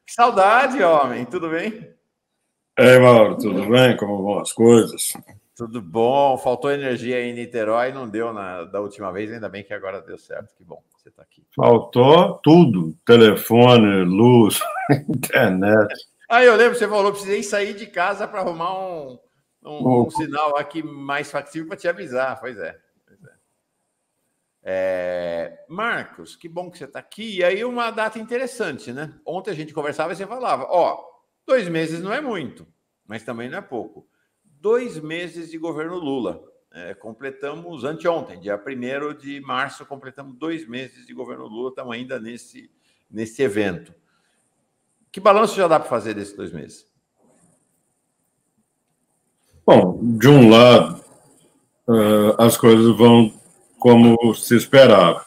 Que saudade, homem. Tudo bem? Ei, Mauro, tudo bem? Como vão as coisas? Tudo bom. Faltou energia aí em Niterói, não deu da última vez, ainda bem que agora deu certo. Que bom que você está aqui. Faltou tudo: telefone, luz, internet. Eu lembro, você falou, precisei sair de casa para arrumar um sinal aqui mais factível para te avisar. Pois é. Marcos, que bom que você está aqui. E aí uma data interessante, né? Ontem a gente conversava e você falava, 2 meses não é muito, mas também não é pouco. 2 meses de governo Lula. Completamos anteontem, dia 1º de março, completamos 2 meses de governo Lula, estamos ainda nesse evento. Que balanço já dá para fazer desses 2 meses? Bom, de um lado, as coisas vão como se esperava.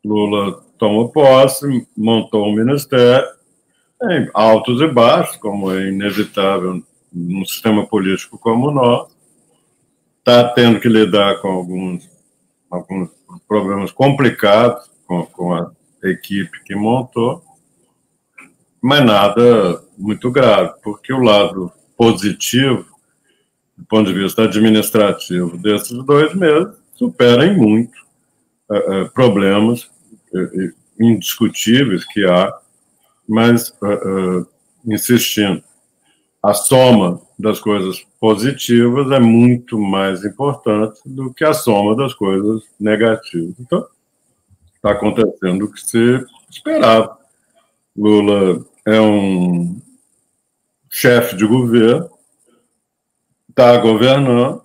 Lula tomou posse, montou um ministério, em altos e baixos, como é inevitável num sistema político como o nosso. Está tendo que lidar com alguns problemas complicados com a equipe que montou, mas nada muito grave, porque o lado positivo, do ponto de vista administrativo, desses 2 meses, supera em muito problemas indiscutíveis que há, mas, insistindo, a soma das coisas positivas é muito mais importante do que a soma das coisas negativas. Então, está acontecendo o que se esperava. Lula é um chefe de governo, está governando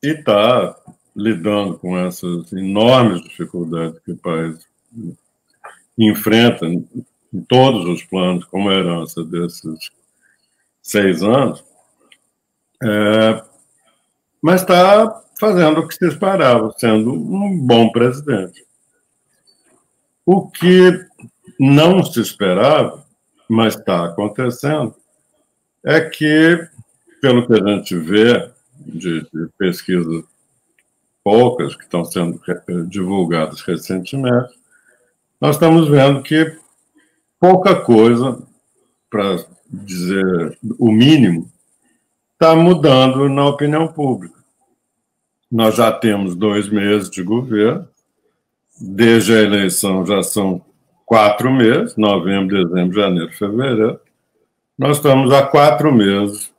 e está lidando com essas enormes dificuldades que o país enfrenta em todos os planos, como herança desses 6 anos, mas está fazendo o que se esperava, sendo um bom presidente. O que não se esperava, mas está acontecendo, é que, pelo que a gente vê de pesquisas poucas que estão sendo divulgadas recentemente, nós estamos vendo que pouca coisa, para dizer o mínimo, está mudando na opinião pública. Nós já temos 2 meses de governo, desde a eleição já são 4 meses, novembro, dezembro, janeiro, fevereiro. Nós estamos há 4 meses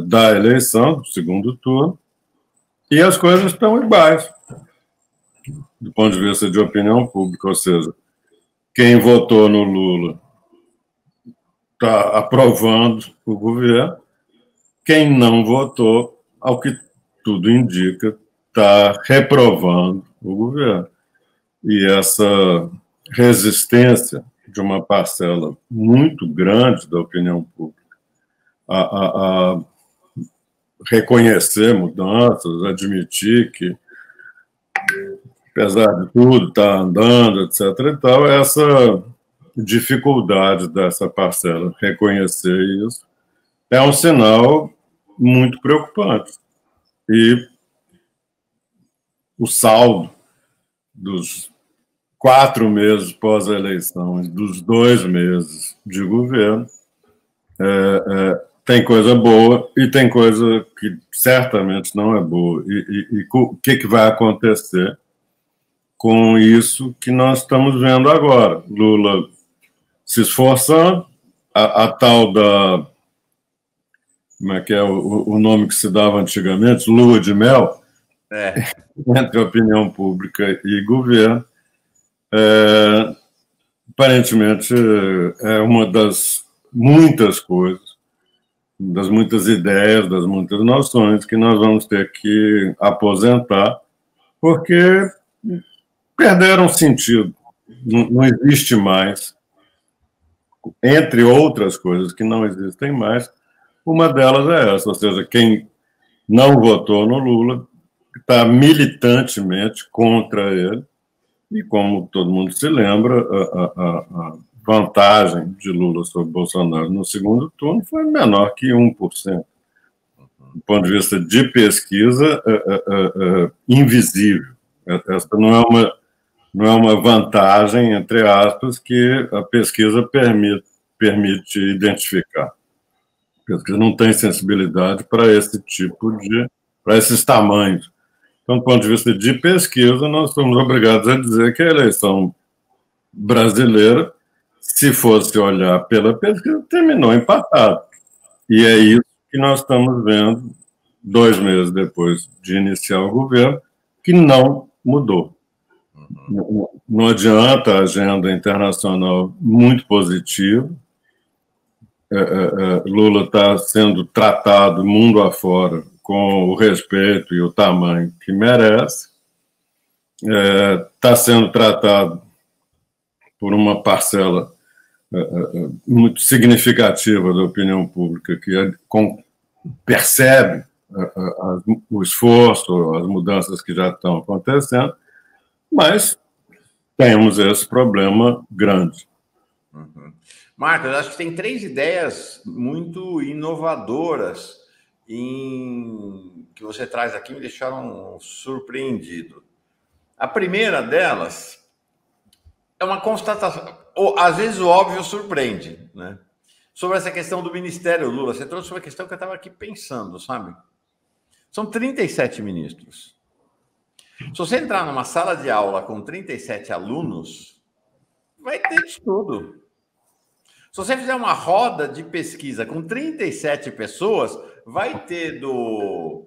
da eleição, do segundo turno, e as coisas estão iguais, do ponto de vista de opinião pública, ou seja, quem votou no Lula está aprovando o governo, quem não votou, ao que tudo indica, está reprovando o governo. E essa resistência de uma parcela muito grande da opinião pública a reconhecer mudanças, admitir que, apesar de tudo, está andando, etc. e tal, essa dificuldade dessa parcela reconhecer isso é um sinal muito preocupante. E o saldo dos 4 meses pós-eleição e dos 2 meses de governo tem coisa boa e tem coisa que certamente não é boa. E o que vai acontecer com isso que nós estamos vendo agora? Lula se esforçando, a tal da... Como é que é o nome que se dava antigamente? Lua de mel, entre opinião pública e governo. Aparentemente, é uma das muitas coisas, das muitas ideias, das muitas noções que nós vamos ter que aposentar, porque perderam sentido. Não existe mais, entre outras coisas que não existem mais, uma delas é essa, ou seja, quem não votou no Lula está militantemente contra ele, e como todo mundo se lembra, a vantagem de Lula sobre Bolsonaro no segundo turno foi menor que 1%. Do ponto de vista de pesquisa, invisível. Essa não é uma não é uma vantagem, entre aspas, que a pesquisa permite identificar. A pesquisa não tem sensibilidade para esse tipo para esses tamanhos. Então, do ponto de vista de pesquisa, nós somos obrigados a dizer que a eleição brasileira, se fosse olhar pela pesquisa, terminou empatada. E é isso que nós estamos vendo 2 meses depois de iniciar o governo, que não mudou. Não adianta a agenda internacional muito positiva. Lula está sendo tratado mundo afora com o respeito e o tamanho que merece. Está sendo tratado por uma parcela muito significativa da opinião pública que percebe o esforço, as mudanças que já estão acontecendo, mas temos esse problema grande. Uhum. Marcos, acho que tem 3 ideias muito inovadoras que você traz aqui, me deixaram surpreendido. A primeira delas é uma constatação, ou às vezes o óbvio surpreende, né? Sobre essa questão do Ministério Lula. Você trouxe uma questão que eu estava aqui pensando, sabe? São 37 ministros. Se você entrar numa sala de aula com 37 alunos, vai ter de tudo. Se você fizer uma roda de pesquisa com 37 pessoas, vai ter do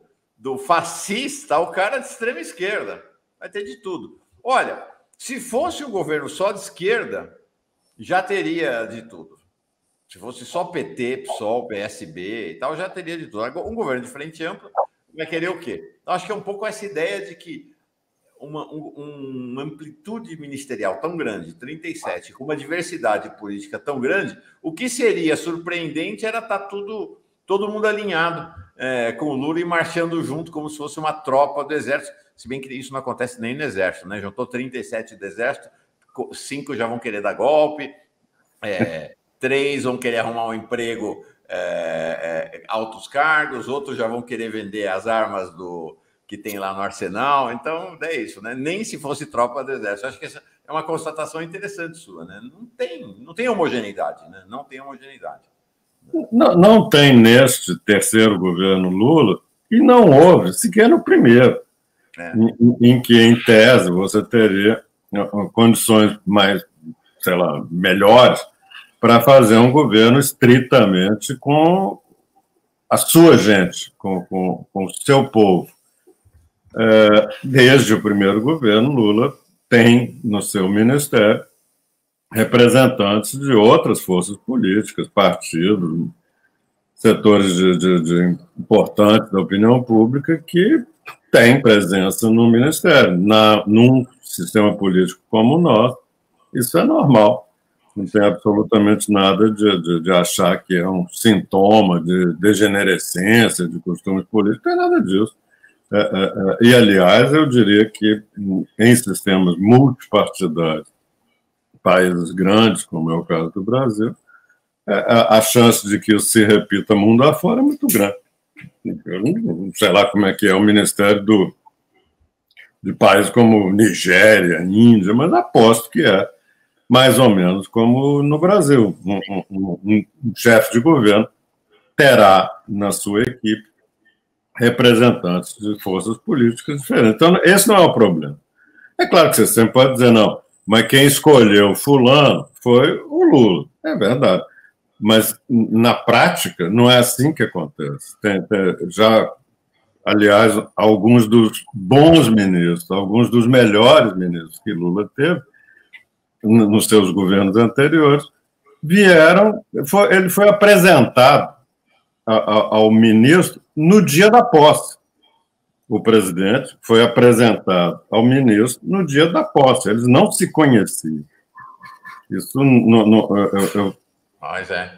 fascista ao cara de extrema esquerda. Vai ter de tudo. Olha, se fosse um governo só de esquerda, já teria de tudo. Se fosse só PT, PSOL, PSB e tal, já teria de tudo. Agora, um governo de frente ampla vai querer o quê? Eu acho que é um pouco essa ideia de que uma amplitude ministerial tão grande, 37, com uma diversidade política tão grande, o que seria surpreendente era estar todo mundo alinhado com o Lula e marchando junto como se fosse uma tropa do Exército, se bem que isso não acontece nem no Exército, né? Juntou 37 do Exército, 5 já vão querer dar golpe, 3 vão querer arrumar um emprego, altos cargos, outros já vão querer vender as armas que tem lá no arsenal. Então, é isso, né? Nem se fosse tropa do Exército. Acho que essa é uma constatação interessante sua, né? Não tem homogeneidade, né? Não tem homogeneidade. Não tem neste terceiro governo Lula, e não houve sequer no primeiro, em que, em tese, você teria condições mais, sei lá, melhores para fazer um governo estritamente com a sua gente, com o seu povo. Desde o primeiro governo, Lula tem no seu ministério representantes de outras forças políticas, partidos, setores de importantes da opinião pública que têm presença no ministério. Num sistema político como o nosso, isso é normal. Não tem absolutamente nada de achar que é um sintoma de degenerescência de costumes políticos, não tem nada disso. E, aliás, eu diria que em sistemas multipartidários, países grandes, como é o caso do Brasil, a chance de que isso se repita mundo afora é muito grande. Eu não sei lá como é que é o ministério de países como Nigéria, Índia, mas aposto que é mais ou menos como no Brasil. Um chefe de governo terá na sua equipe representantes de forças políticas diferentes. Então, esse não é o problema. É claro que você sempre pode dizer, não, mas quem escolheu fulano foi o Lula. É verdade. Mas, na prática, não é assim que acontece. Já, aliás, alguns dos bons ministros, alguns dos melhores ministros que Lula teve, nos seus governos anteriores, ele foi apresentado ao ministro no dia da posse. O presidente foi apresentado ao ministro no dia da posse. Eles não se conheciam. Isso Mas é.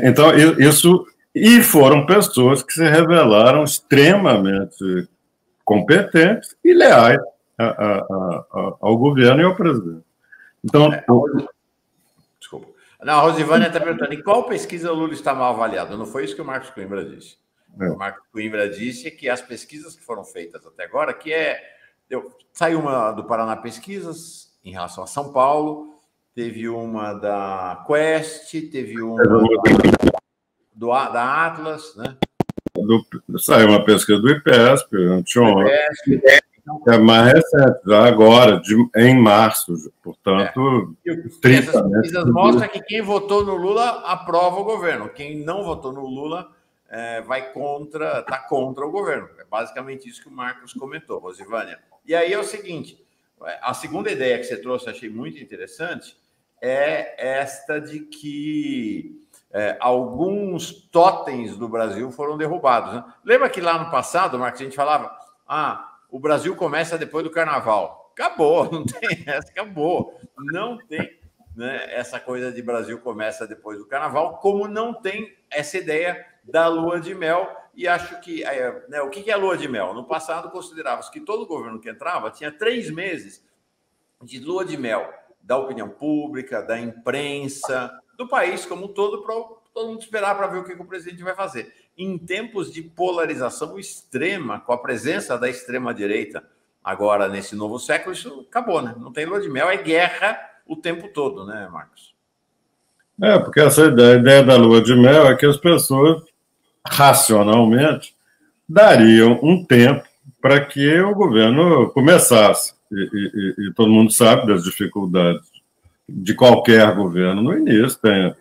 Então, isso... E foram pessoas que se revelaram extremamente competentes e leais ao governo e ao presidente. Então... Desculpa. Não, a Rosivânia está perguntando, em qual pesquisa o Lula está mal avaliado? Não foi isso que o Marcos Coimbra disse. O Marcos Coimbra disse que as pesquisas que foram feitas até agora, que é Saiu uma do Paraná Pesquisas em relação a São Paulo, teve uma da Quest, teve uma da Atlas, né? Saiu uma pesquisa do IPESP, anteontem, é mais recente, já agora, em março, portanto... Essas pesquisas mostram que quem votou no Lula aprova o governo, quem não votou no Lula está contra o governo. É basicamente isso que o Marcos comentou, Rosivânia. E aí é o seguinte, a segunda ideia que você trouxe, achei muito interessante, é esta de que alguns totens do Brasil foram derrubados. Né? Lembra que lá no passado, Marcos, a gente falava, o Brasil começa depois do Carnaval. Acabou, não tem essa, acabou. Não tem, né, essa coisa de Brasil começa depois do Carnaval, como não tem essa ideia da lua de mel. E acho que... né, o que é a lua de mel? No passado, considerava-se que todo governo que entrava tinha 3 meses de lua de mel da opinião pública, da imprensa, do país como um todo, para todo mundo esperar para ver o que o presidente vai fazer. Em tempos de polarização extrema, com a presença da extrema-direita agora nesse novo século, isso acabou, né? Não tem lua de mel, é guerra o tempo todo, né, Marcos? Porque essa ideia da lua de mel é que as pessoas, racionalmente, dariam um tempo para que o governo começasse. E todo mundo sabe das dificuldades de qualquer governo no início, tem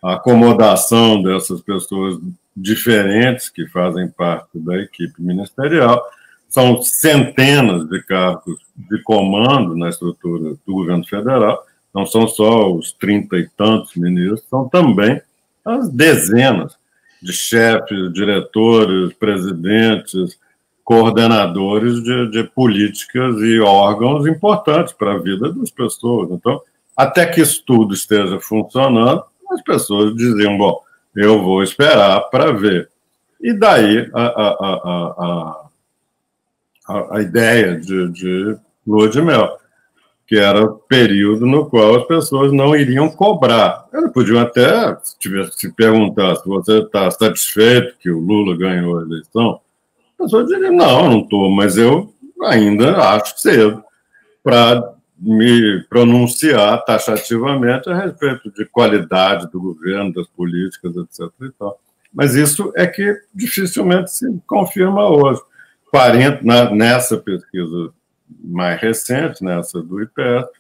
a acomodação dessas pessoas diferentes que fazem parte da equipe ministerial, são centenas de cargos de comando na estrutura do governo federal, não são só os 30 e tantos ministros, são também as dezenas de chefes, diretores, presidentes, coordenadores de políticas e órgãos importantes para a vida das pessoas. Então, até que isso tudo esteja funcionando, as pessoas diziam, bom, eu vou esperar para ver. E daí a ideia de lua de mel, que era o período no qual as pessoas não iriam cobrar. Elas podiam até se perguntar se você está satisfeito que o Lula ganhou a eleição, a pessoa diria, não estou, mas eu ainda acho cedo para me pronunciar taxativamente a respeito de qualidade do governo, das políticas, etc. E tal. Mas isso é que dificilmente se confirma hoje. Nessa pesquisa mais recente, nessa do IPESP,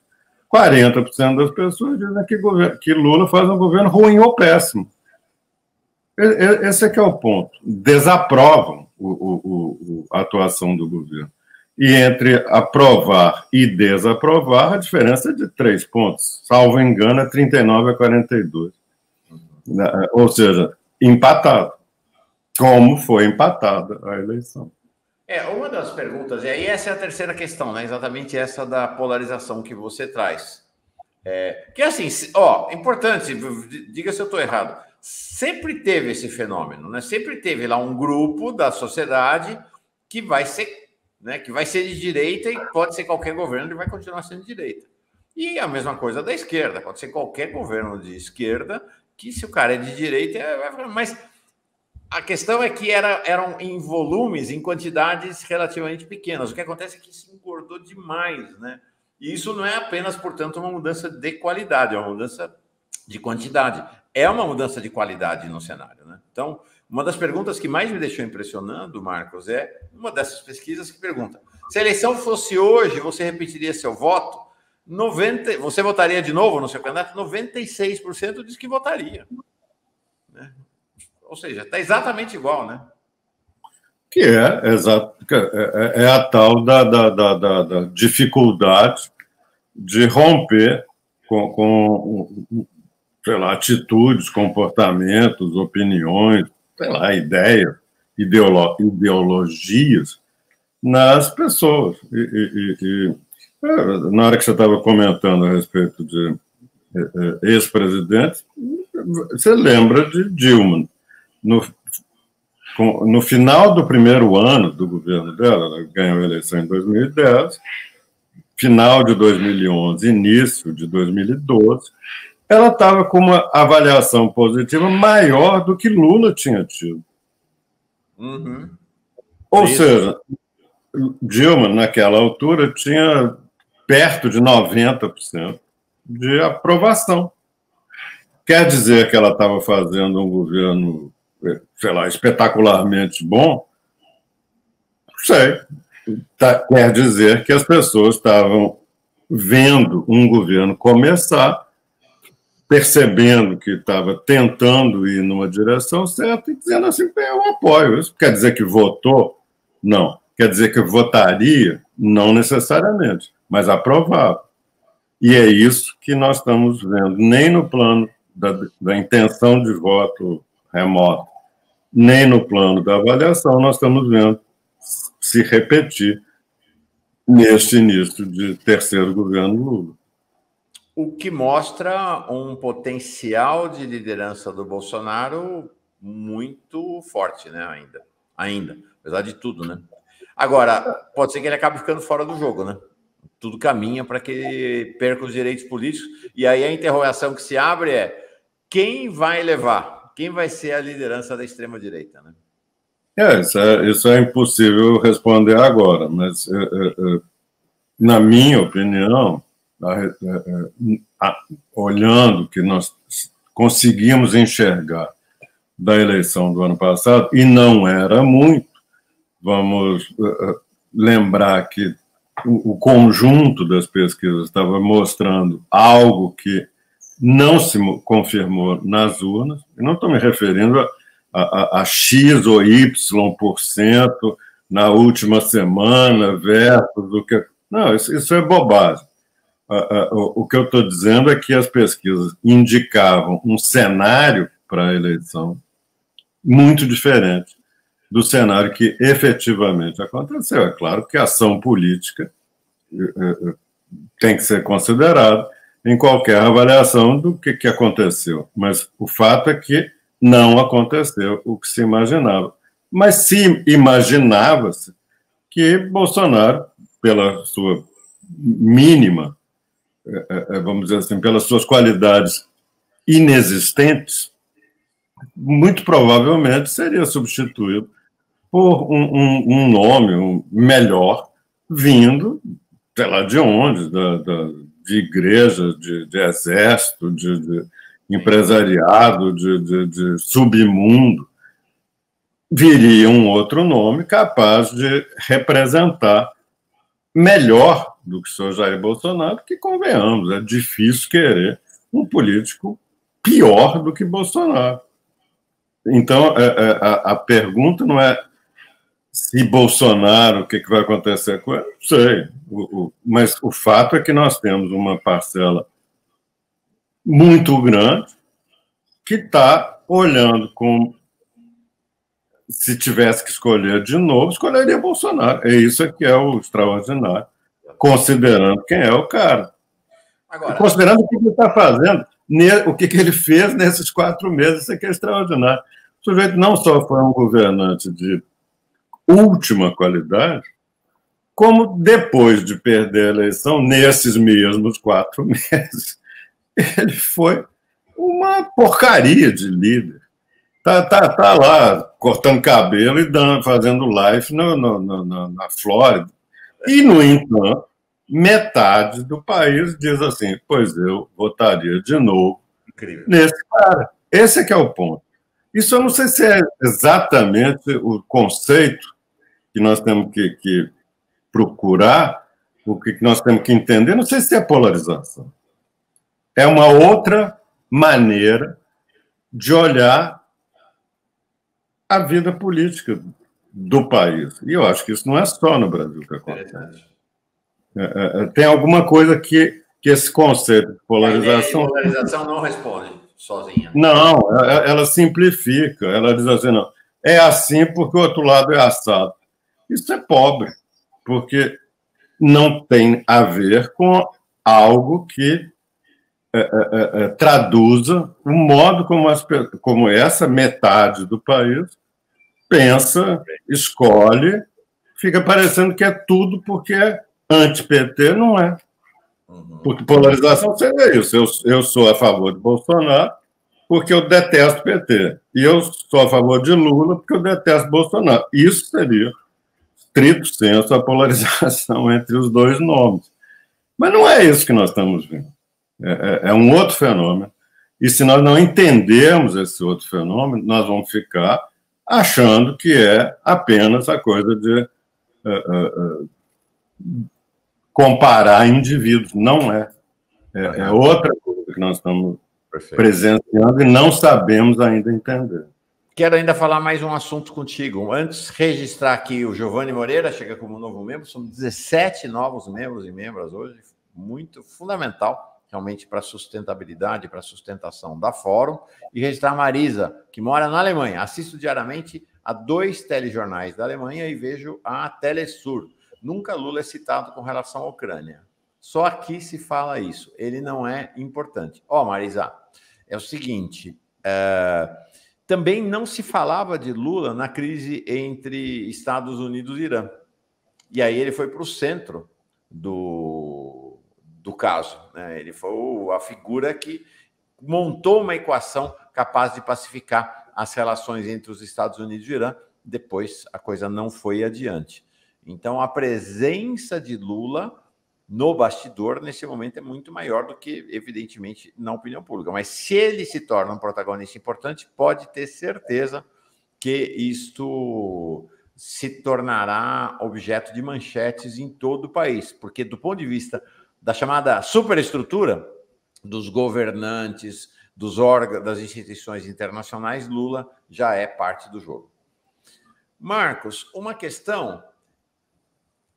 40% das pessoas dizem que Lula faz um governo ruim ou péssimo. Esse é que é o ponto. Desaprovam a atuação do governo. E entre aprovar e desaprovar, a diferença é de 3 pontos. Salvo engano, é 39-42. Ou seja, empatado. Como foi empatada a eleição. Uma das perguntas, e aí essa é a terceira questão, né? Exatamente essa da polarização que você traz. Que assim, importante, diga se eu estou errado, sempre teve esse fenômeno, né? Sempre teve lá um grupo da sociedade que vai ser, né, de direita e pode ser qualquer governo e vai continuar sendo de direita. E a mesma coisa da esquerda, pode ser qualquer governo de esquerda que, se o cara é de direita, mas a questão é que eram em volumes, em quantidades relativamente pequenas. O que acontece é que isso engordou demais, né? E isso não é apenas, portanto, uma mudança de qualidade, é uma mudança de quantidade. É uma mudança de qualidade no cenário, né? Então, uma das perguntas que mais me deixou impressionando, Marcos, é uma dessas pesquisas que pergunta: se a eleição fosse hoje, você repetiria seu voto? Você votaria de novo no seu candidato? 96% diz que votaria. Né? Ou seja, está exatamente igual, né? Que é a tal da dificuldade de romper com sei lá, atitudes, comportamentos, opiniões, sei lá, ideias, ideologias nas pessoas. Na hora que você estava comentando a respeito de ex-presidentes, você lembra de Dilma. No final do primeiro ano do governo dela, ela ganhou a eleição em 2010, final de 2011, início de 2012, ela estava com uma avaliação positiva maior do que Lula tinha tido. Uhum. Ou seja, Dilma, naquela altura, tinha perto de 90% de aprovação. Quer dizer que ela estava fazendo um governo, sei lá, espetacularmente bom? Não sei. Quer dizer que as pessoas estavam vendo um governo começar, percebendo que estava tentando ir numa direção certa e dizendo assim, eu apoio. Isso quer dizer que votou? Não. Quer dizer que votaria? Não necessariamente, mas aprovava. E é isso que nós estamos vendo, nem no plano da intenção de voto remoto, nem no plano da avaliação, nós estamos vendo se repetir neste início de terceiro governo Lula. O que mostra um potencial de liderança do Bolsonaro muito forte, né? Ainda, apesar de tudo, né? Agora, pode ser que ele acabe ficando fora do jogo, né? Tudo caminha para que ele perca os direitos políticos. E aí a interrogação que se abre é quem vai levar? Quem vai ser a liderança da extrema-direita, né? Isso é impossível responder agora, mas, na minha opinião, olhando o que nós conseguimos enxergar da eleição do ano passado, e não era muito, vamos lembrar que o conjunto das pesquisas estava mostrando algo que não se confirmou nas urnas. Eu não estou me referindo a X ou Y% na última semana versus o que... Não, isso é bobagem. O que eu estou dizendo é que as pesquisas indicavam um cenário para a eleição muito diferente do cenário que efetivamente aconteceu. É claro que a ação política tem que ser considerada em qualquer avaliação do que aconteceu, mas o fato é que não aconteceu o que se imaginava. Mas se imaginava-se que Bolsonaro, pela sua mínima, vamos dizer assim, pelas suas qualidades inexistentes, muito provavelmente seria substituído por um nome melhor, vindo, sei lá de onde, de igreja, de exército, de empresariado, de submundo. Viria um outro nome capaz de representar melhor do que o senhor Jair Bolsonaro, que, convenhamos, é difícil querer um político pior do que Bolsonaro. Então, a pergunta não é se Bolsonaro, o que vai acontecer com ele, não sei. Mas o fato é que nós temos uma parcela muito grande que está olhando como se tivesse que escolher de novo, escolheria Bolsonaro. É isso que é o extraordinário, considerando quem é o cara. Agora, considerando o que ele está fazendo, o que ele fez nesses 4 meses, isso aqui é extraordinário. O sujeito não só foi um governante de última qualidade, como depois de perder a eleição, nesses mesmos 4 meses, ele foi uma porcaria de líder. Tá lá cortando cabelo e fazendo live na Flórida. E, no entanto, metade do país diz assim, pois eu votaria de novo nesse cara. Esse é que é o ponto. Isso eu não sei se é exatamente o conceito que nós temos que procurar, o que nós temos que entender, não sei se é polarização. É uma outra maneira de olhar a vida política do país. E eu acho que isso não é só no Brasil que acontece. Tem alguma coisa que esse conceito de polarização... A polarização não responde sozinha. Não, ela simplifica, ela diz assim, não, é assim porque o outro lado é assado. Isso é pobre, porque não tem a ver com algo que traduza o modo como essa metade do país pensa, escolhe, fica parecendo que é tudo porque é anti-PT, não é. Porque polarização seria isso. Eu sou a favor de Bolsonaro porque eu detesto PT. E eu sou a favor de Lula porque eu detesto Bolsonaro. Isso seria estrito senso, a polarização entre os dois nomes. Mas não é isso que nós estamos vendo. É um outro fenômeno. E se nós não entendermos esse outro fenômeno, nós vamos ficar achando que é apenas a coisa de comparar indivíduos. Não é. É outra coisa que nós estamos presenciando e não sabemos ainda entender. Quero ainda falar mais um assunto contigo. Antes, registrar aqui o Giovanni Moreira, chega como novo membro, são 17 novos membros e membras hoje, muito fundamental, realmente, para a sustentabilidade, para a sustentação da Fórum. E registrar a Marisa, que mora na Alemanha. Assisto diariamente a 2 telejornais da Alemanha e vejo a Telesur. Nunca Lula é citado com relação à Ucrânia. Só aqui se fala isso. Ele não é importante. Marisa, é o seguinte... Também não se falava de Lula na crise entre Estados Unidos e Irã. E aí ele foi para o centro do caso, né? Ele foi a figura que montou uma equação capaz de pacificar as relações entre os Estados Unidos e o Irã. Depois a coisa não foi adiante. Então a presença de Lula no bastidor, nesse momento, é muito maior do que, evidentemente, na opinião pública. Mas se ele se torna um protagonista importante, pode ter certeza que isto se tornará objeto de manchetes em todo o país. Porque, do ponto de vista da chamada superestrutura dos governantes, dos órgãos, das instituições internacionais, Lula já é parte do jogo. Marcos, uma questão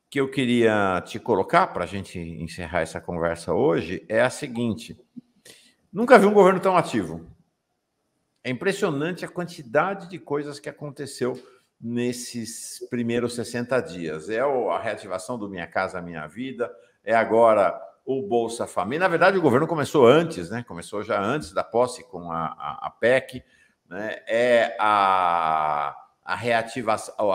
que eu queria te colocar para a gente encerrar essa conversa hoje é a seguinte: nunca vi um governo tão ativo. É impressionante a quantidade de coisas que aconteceu nesses primeiros 60 dias. É a reativação do Minha Casa Minha Vida, é agora o Bolsa Família. Na verdade, o governo começou antes, né? Começou já antes da posse com a PEC, né? É a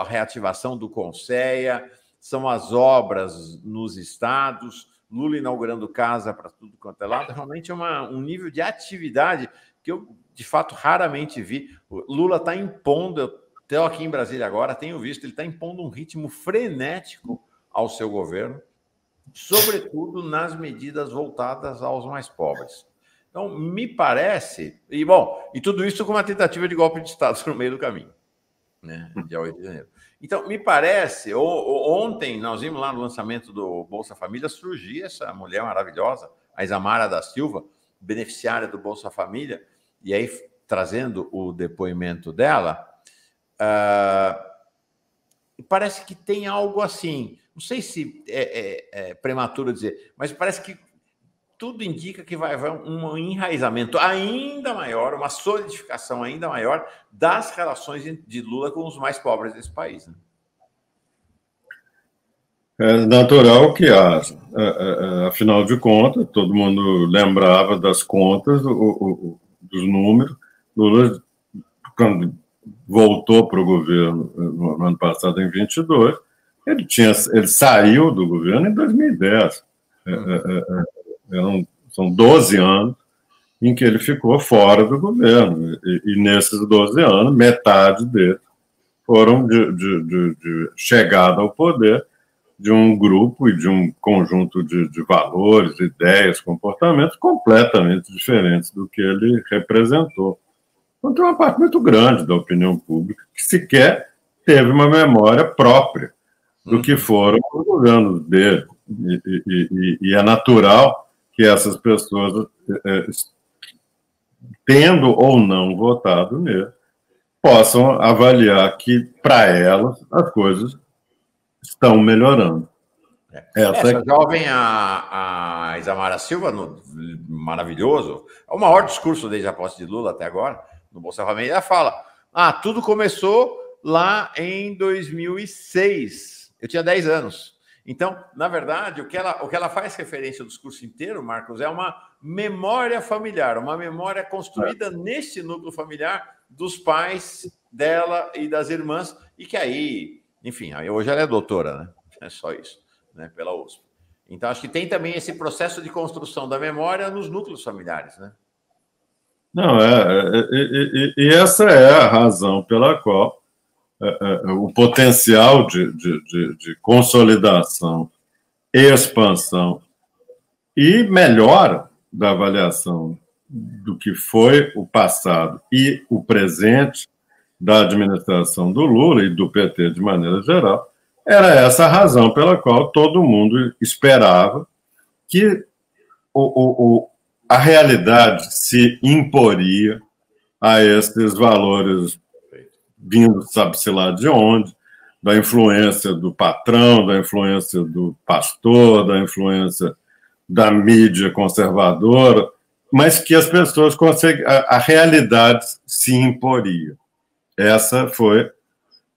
reativação do Conceia, são as obras nos estados, Lula inaugurando casa para tudo quanto é lado. Realmente é um nível de atividade que eu, de fato, raramente vi. O Lula está impondo, eu estou aqui em Brasília agora, tenho visto, ele está impondo um ritmo frenético ao seu governo, sobretudo nas medidas voltadas aos mais pobres. Então, me parece... E tudo isso com uma tentativa de golpe de Estado no meio do caminho, né, dia 8 de janeiro. Então, me parece, ontem nós vimos lá no lançamento do Bolsa Família surgir essa mulher maravilhosa, a Isamara da Silva, beneficiária do Bolsa Família, e aí trazendo o depoimento dela, parece que tem algo assim, não sei se é prematuro dizer, mas parece que tudo indica que vai haver um enraizamento ainda maior, uma solidificação ainda maior das relações de Lula com os mais pobres desse país, né? É natural que haja. Afinal de contas, todo mundo lembrava das contas, dos números. Lula, quando voltou para o governo no ano passado, em 22, ele saiu do governo em 2010. São 12 anos em que ele ficou fora do governo. E nesses 12 anos, metade deles foram de chegada ao poder de um grupo e de um conjunto de valores, ideias, comportamentos completamente diferentes do que ele representou. Então, tem uma parte muito grande da opinião pública que sequer teve uma memória própria do que foram os governos dele. E é natural que essas pessoas, tendo ou não votado nele, possam avaliar que, para elas, as coisas estão melhorando. Essa jovem, a Isamara Silva, maravilhoso, é o maior discurso desde a posse de Lula até agora, no Bolsa Família, ela fala, tudo começou lá em 2006, eu tinha 10 anos. Então, na verdade, o que ela faz referência ao discurso inteiro, Marcos, é uma memória familiar, uma memória construída nesse núcleo familiar dos pais dela e das irmãs, e que aí, enfim, hoje ela é doutora, né? É só isso, né? Pela USP. Então, acho que tem também esse processo de construção da memória nos núcleos familiares, né? Não, e essa é a razão pela qual o potencial de consolidação, expansão e melhora da avaliação do que foi o passado e o presente da administração do Lula e do PT de maneira geral, era essa a razão pela qual todo mundo esperava que a realidade se imporia a esses valores vindo, sabe-se lá de onde, da influência do patrão, da influência do pastor, da influência da mídia conservadora, mas que as pessoas conseguem, a realidade se imporia. Essa foi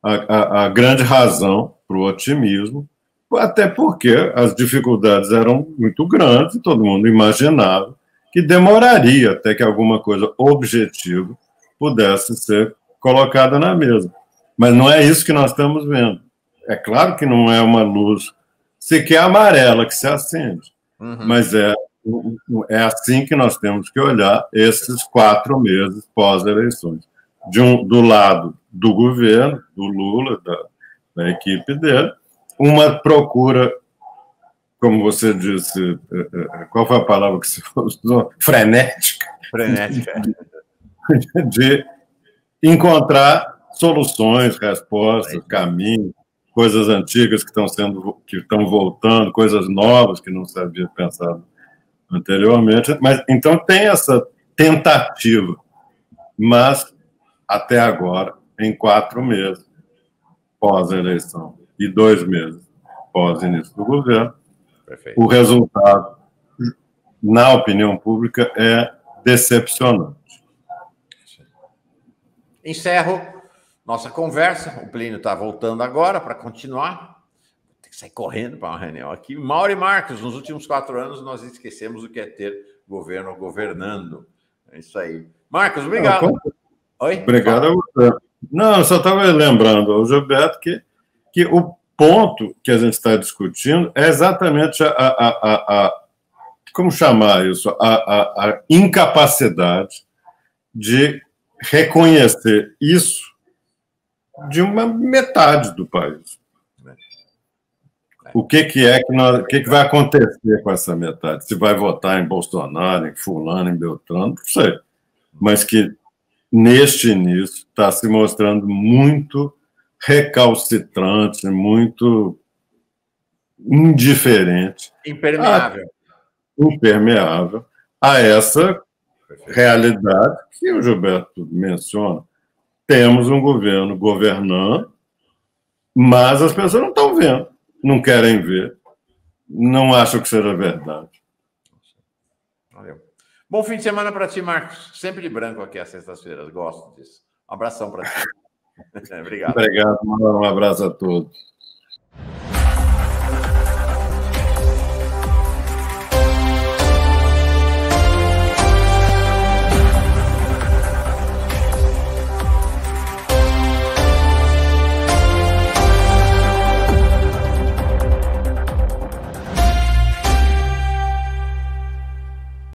a grande razão para o otimismo, até porque as dificuldades eram muito grandes, todo mundo imaginava que demoraria até que alguma coisa objetiva pudesse ser colocada na mesa. Mas não é isso que nós estamos vendo. É claro que não é uma luz sequer amarela que se acende, mas é assim que nós temos que olhar esses 4 meses pós-eleições. Do lado do governo, do Lula, da equipe dele, uma procura, como você disse, qual foi a palavra que você usou? Frenética. Frenética. De encontrar soluções, respostas, caminhos, coisas antigas que estão voltando, coisas novas que não se havia pensado anteriormente. Mas então tem essa tentativa, mas até agora, em 4 meses pós-eleição e 2 meses pós-início do governo, perfeito, o resultado, na opinião pública, é decepcionante. Encerro nossa conversa. O Plínio está voltando agora para continuar. Tem que sair correndo para uma reunião aqui. Mauro e Marcos, nos últimos 4 anos, nós esquecemos o que é ter governo governando. É isso aí. Marcos, obrigado. Oi? Obrigado a você. Não, eu só estava lembrando ao Gilberto que o ponto que a gente está discutindo é exatamente como chamar isso? A incapacidade de reconhecer isso de uma metade do país. O que vai acontecer com essa metade? Se vai votar em Bolsonaro, em fulano, em Beltrano, não sei. Mas que, neste início, está se mostrando muito recalcitrante, muito indiferente. Impermeável a essa realidade que o Gilberto menciona. Temos um governo governando, mas as pessoas não estão vendo, não querem ver, não acham que seja verdade. Valeu. Bom fim de semana para ti, Marcos. Sempre de branco aqui às sextas-feiras. Gosto disso. Um abração para ti. Obrigado. Obrigado. Um abraço a todos.